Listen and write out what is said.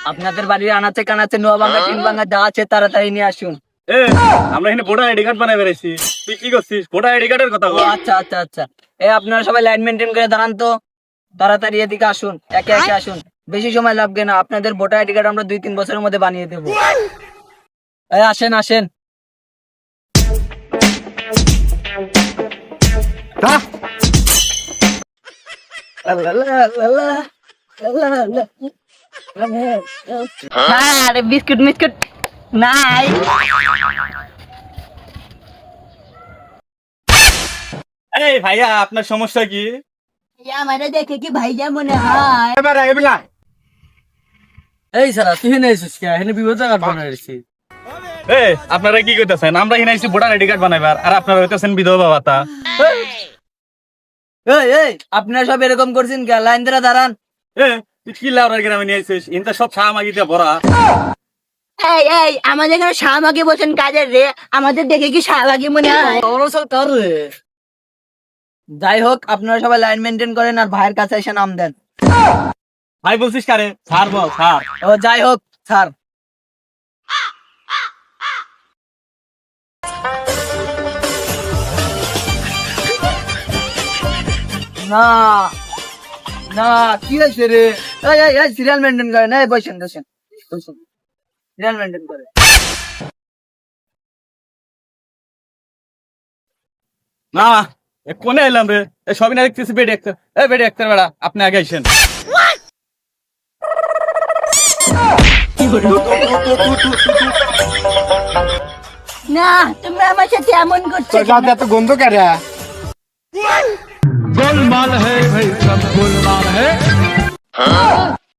আপনাদের বাড়ির আনাচে কানাচে নোয়া ভাঙা টিন ভাঙা যা আছে তাড়াতাড়ি নিয়ে আসুন। আমরা এখানে ভোটার আইডি কার্ড বানাই বেড়াইছি, তুই কি করছিস? ভোটার আইডি কার্ডের কথা বল। আচ্ছা আচ্ছা আচ্ছা, আপনারা সবাই লাইন মেনটেন করে দাঁড়ান তো, তাড়াতাড়ি এদিকে আসুন, একে একে আসুন, বেশি সময় লাগবে না। আপনাদের ভোটার আইডি কার্ড আমরা 2-3 বছরের মধ্যে বানিয়ে দেবো। আসেন আসেন। আরে বিস্কুট মিস্কুট নাই। এই ভাইয়া, আপনার সমস্যা কি? আমারে দেখে কি ভাইজা মনে হয়? এবার এবেলা এই সারা তুই হেনে এসেছিস কে? হেনে বিপদ কার্ড বানাইছিস। আপনারা কি করতেছেন? আমরা এখানে আইছি ভোটার আইডি কার্ড বানাইবার, আর আপনারা হইতেছেন বিধবা ভাতা। এই আপনারা সব এরকম করছেন কে? লাইন ধরে দাঁড়ান। তুই কি লাউরার গ্রামে নিয়ে আইছিস? ইনতা সব সামাগিতে ভরা। এই আমাদের এখানে শাহবাগি বলছেন কাজের রে, আমাদের দেখে কি শাহবাগি মনে হয়? যাই হোক, আপনারা সবাই লাইন মেনটেন করেন আর ভাইয়ের কাছে এসে নাম দেন। ভাই বলছিস কারে? স্যার বল, স্যার। ও যাই হোক স্যার। না না, কি হয়েছে রে? এই সিরিয়াল মেনটেন করে না, বসেন বসেন বসেন, সিরিয়াল মেনটেন করে। না, কোনে এলাম রে? সবই না দেখতেছি বেডি ডাক্তার। বেডি ডাক্তার বেড়া, আপনি আগে আইসেন। না, তোমরা আমার সাথে এমন করছো। এত গন্ধ কারে? गोलमाल है भाई, सब गोलमाल है।